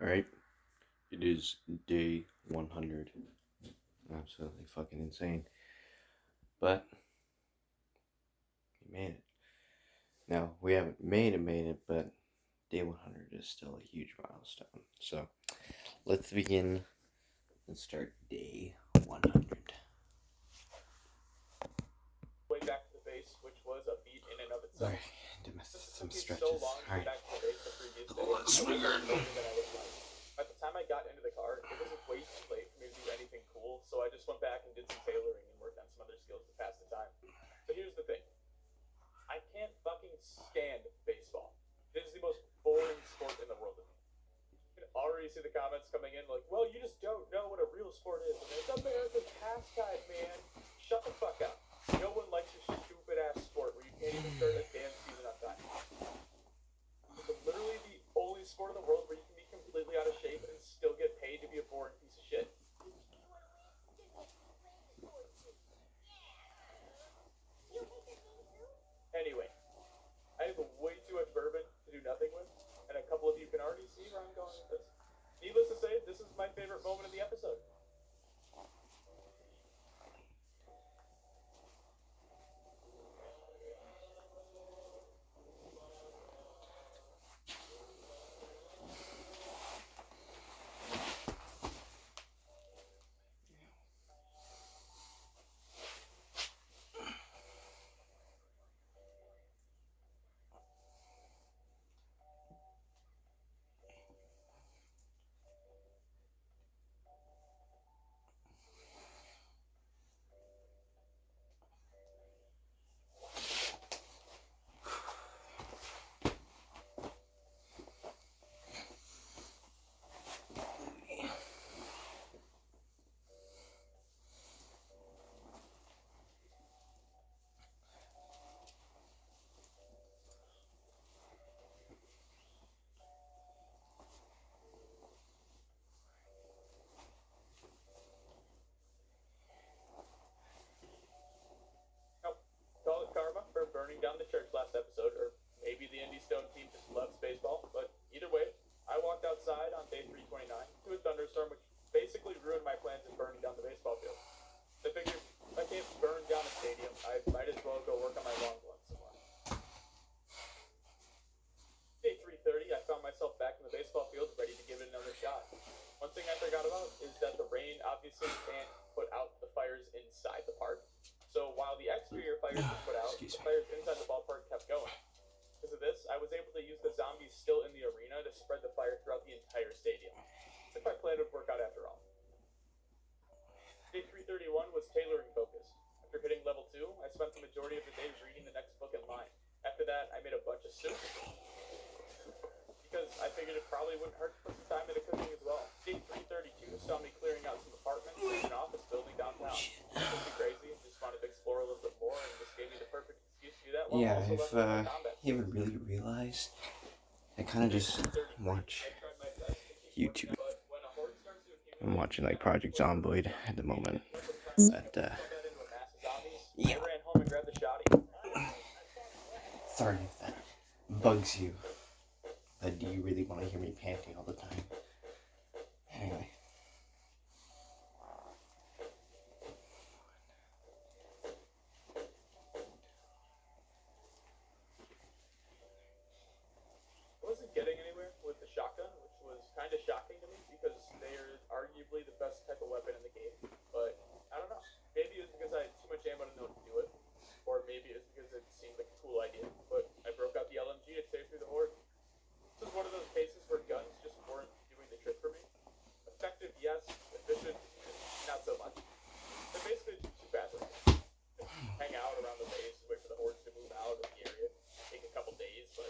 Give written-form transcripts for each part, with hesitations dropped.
Alright, it is day 100. Absolutely fucking insane. But, we made it. Now, we haven't made it, but day 100 is still a huge milestone. So, let's begin and start day 100. Way back to the base, which was a feat in and of itself. Alright, some stretches. So long to Alright. get back to the base the previous day. Let's swing her. By the time I got into the car, it was way too late for me to do anything cool, so I just went back and did some tailoring and worked on some other skills to pass the time. So here's the thing. I can't fucking stand baseball. It is the most boring sport in the world to me. You can already see the comments coming in like, well, you just don't know what a real sport is. And it's America's pastime, man. Shut the fuck up. No one likes your stupid ass sport where you can't even start a damn season on time. It's literally the only sport in the world where you can be completely out of shape and still get paid to be a boring piece of shit. Anyway, I have way too much bourbon to do nothing with, and a couple of you can already see where I'm going with this. Needless to say, this is my favorite moment in the episode. Call it karma for burning down the church last episode, or maybe the Indy Stone team just loves baseball, but either way, I walked outside on day 329 to a thunderstorm which basically ruined my plans of burning down the baseball field. I figured if I can't burn down a stadium, I might as well go work on my long gloves somewhere. Day 330, I found myself back in the baseball field ready to give it another shot. One thing I forgot about is that the rain obviously can't put out the fires inside the park. So while the exterior fires were put out, the fires inside the ballpark kept going. Because of this, I was able to use the zombies still in the arena to spread the fire throughout the entire stadium. As if my plan would work out after all. Day 331 was tailoring focused. After hitting level 2, I spent the majority of the day reading the next book in line. After that, I made a bunch of soup. Because I figured it probably wouldn't hurt to put some time into cooking as well. Day 332 saw me clearing out some apartments and an office building downtown. Nothing crazy, just wanted to explore a little bit more, and this gave me the perfect excuse to do that. Yeah, if you haven't really realized, I kind of just watch YouTube. I'm watching like Project Zomboid at the moment. But, yeah. Sorry if that bugs you. But do you really want to hear me panting all the time? Anyway. I wasn't getting anywhere with the shotgun, which was kind of shocking to me because they're arguably the best type of weapon in the game. But I don't know. Maybe it was because I had too much ammo to know to do it, or maybe it was because it seemed like a cool idea. But I broke out the LMG to tear through the horde. This was one of those cases where guns just weren't doing the trick for me. Effective, yes. Efficient, not so much. They're basically two pathways. Just hang out around the base, wait for the hordes to move out of the area. Take a couple days, but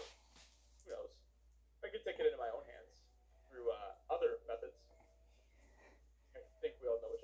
who knows? I could take it into my own hands through other methods. I think we all know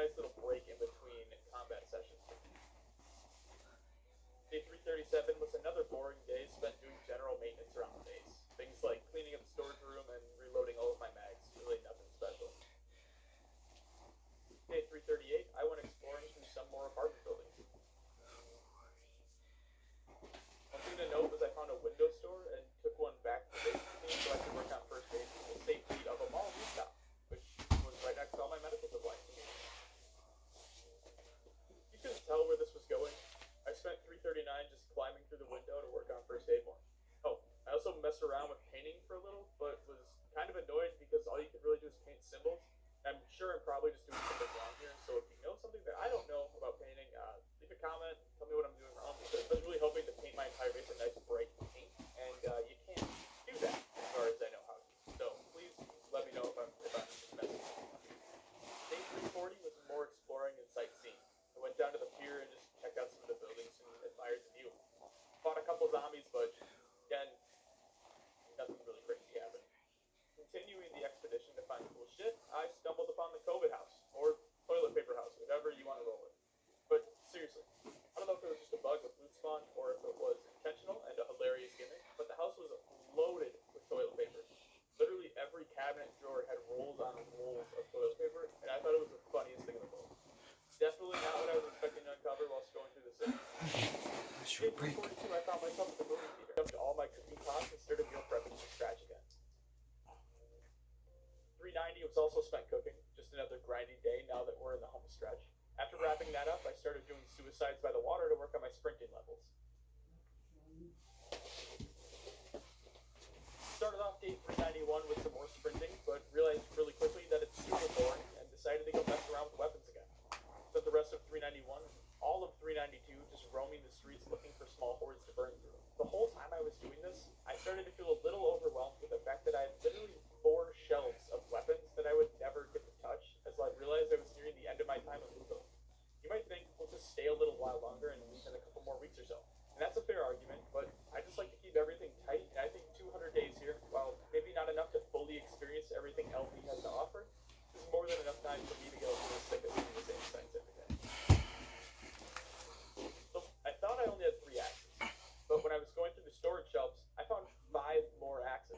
nice little break in between combat sessions. Day 337 was another boring day spent doing general maintenance around the base. Things like cleaning up the storage room and reloading all of my mags. Really nothing special. Day 338, I went exploring through some more apartment buildings. One thing to note was I found a window store and took one back to the basement team so I could work on first aid from the safety of a mall rooftop, which was right next to all my medical supplies. You couldn't tell where this was going. I spent 339 just climbing through the window to work on first aid more. Oh, I also messed around with painting for a little, but was kind of annoyed because all you could really do is paint symbols. I'm sure I'm probably just doing something wrong here, so if you know something that I don't know about painting, leave a comment, tell me what I'm doing wrong, because I was really hoping to paint my entire base a nice bright pink, and you can't do that as far as I know how to. So please let me know if I'm just messing up. Day 340 was more exploring and sightseeing. I went down to the pier and just checked out some of the buildings and admired the view. Fought a couple zombies, but again, nothing really crazy happened. Continuing the expedition to find cool shit, I stumbled upon the COVID house, or toilet paper house, whatever you want to roll with. But seriously, I don't know if it was just a bug with loot spawn, or if it was intentional and a hilarious gimmick, but the house was loaded with toilet paper. Literally every cabinet drawer had rolls on rolls of toilet paper, and I thought it was the funniest thing in the world. Definitely not what I was expecting to uncover whilst going through the city. Short break. 42, I found myself at the movie theater. Dumped all my cooking pots and started meal prepping from scratch again. 390 was also spent cooking, just another grinding day now that we're in the home stretch. After wrapping that up, I started doing suicides by the water to work on my sprinting levels. Started off day 391 with some more sprinting, but realized really quickly that it's super boring and decided to go mess around with weapons again. Spent the rest of 391, all of 392, just roaming the streets looking for small hordes to burn through. The whole time I was doing this, I started to feel a little overwhelmed with the fact that I had literally 4 shelves of weapons that I would never get to touch, as I realized I was nearing the end of my time at Lugo. You might think we'll just stay a little while longer and leave in a couple more weeks or so. And that's a fair argument, but I just like to keep everything tight, and I think 200 days here, while maybe not enough to fully experience everything LV has to offer, is more than enough time for me to get a little sick of seeing the same sights every day. So I thought I only had 3 axes, but when I was going through the storage shelves, I found 5 more axes.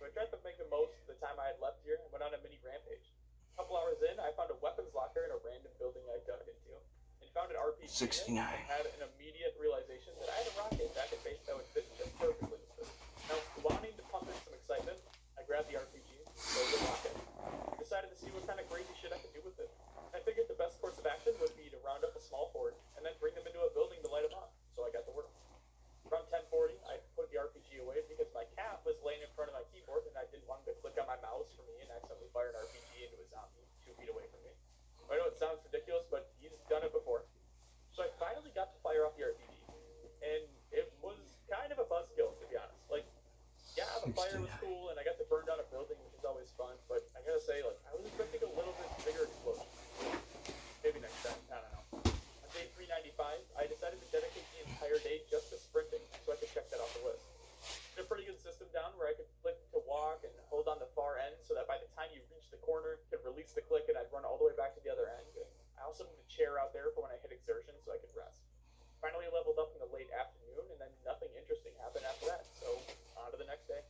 So I tried to make the most of the time I had left here and went on a mini rampage. A couple hours in, I found a weapons locker in a random building I dug into, and found an RPG 69. and had an immediate realization that I had a rocket back at base that would fit just perfectly with this. Now, wanting to pump in some excitement, I grabbed the RPG, loaded the rocket, and decided to see what kind of crazy shit I could do with it. I figured the best course of action would be to round up a small horde and then bring them into a building to light them up, so I got to work. Around 10:40, I put the RPG away because my cat was laying in front of my keyboard and I didn't want him to click on my mouse for me and accidentally fire an RPG into a zombie 2 feet away from me. I know it sounds ridiculous, but he's done it before. So I finally got to fire off the RPG, and it was kind of a buzzkill, to be honest. Like, yeah, the fire was cool, and I got to burn down a building, which is always fun, but I gotta say, like, I was expecting a little bit bigger explosion. Maybe next time, I don't know. On day 395, I decided to dedicate the entire day just to sprinting, so I could check that off the list. Did a pretty good system down where I could click to walk and hold on the far end so that by the time you reach the corner, you could release the click and I'd run all the way back to the other end. And I also moved a chair out there for when I hit exertion so I could rest. Finally leveled up in the late afternoon, and then nothing interesting happened after that, so on to the next day.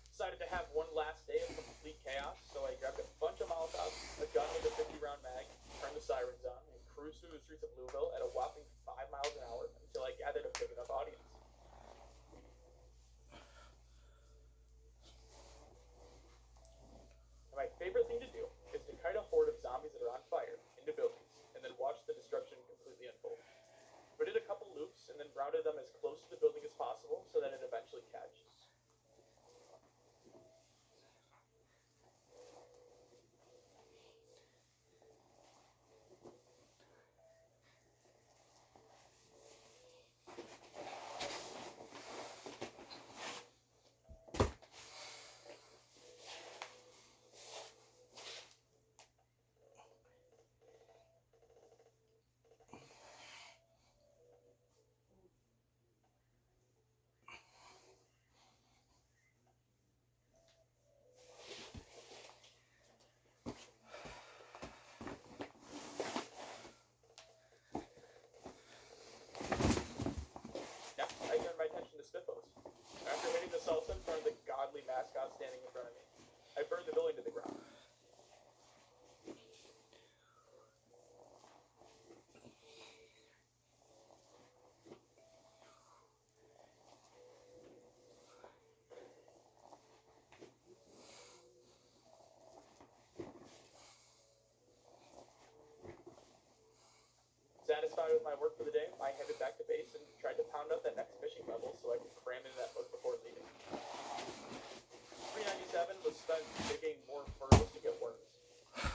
Decided to have one last day of complete chaos, so I grabbed a bunch of Molotovs, a gun with a 50-round mag, turned the sirens on, and cruised through the streets of Louisville at a whopping 5 miles an hour until I gathered a big enough audience. And my favorite thing to do is to kite a horde of zombies that are on fire into buildings, and then watch the destruction completely unfold. We did a couple loops, and then rounded them as close to the building as possible so that it eventually catches. now standing in front of me. I burned the building to the ground. Satisfied with my work for the day, I headed back to base and tried to pound up that next fishing level so I could cram into that book before leaving. 397 was spent digging more furrows to get worms.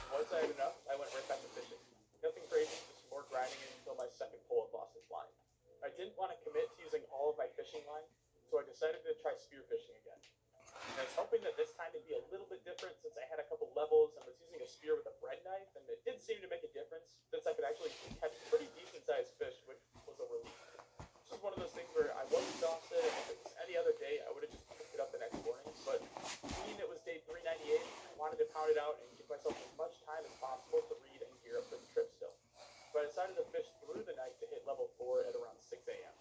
Once I had enough, I went right back to fishing. Nothing crazy, just more grinding until my second pole had lost its line. I didn't want to commit to using all of my fishing line, so I decided to try spear fishing again. I was hoping that this time it'd be a little bit different since I had a couple levels and was using a spear with a bread knife, and it did seem to make a difference since I could actually catch pretty decent sized fish, which was a relief. This was one of those things where I was exhausted, and if it was any other day, I would have just picked it up the next morning, but being it was day 398, I wanted to pound it out and give myself as much time as possible to read and gear up for the trip still. So I decided to fish through the night to hit level 4 at around 6 a.m.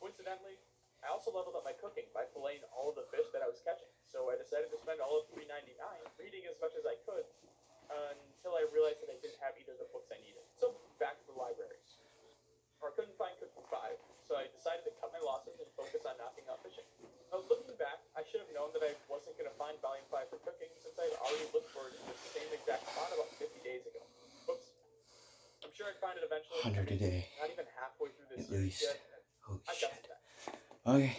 Coincidentally, I also leveled up my cooking by filleting all of the fish that I was catching, so I decided to spend all of 399 reading as much as I could until I realized that I didn't have either of the books I needed. So back to the library. Or I couldn't find Cooking 5, so I decided to cut my losses and focus on knocking out fishing. Now looking back, I should have known that I wasn't going to find Volume 5 for cooking since I had already looked for it in the same exact spot about 50 days ago. Oops. I'm sure I'd find it eventually. 100 a day. Not even halfway through this at least. yet. Holy I've got shit. some time. Okay.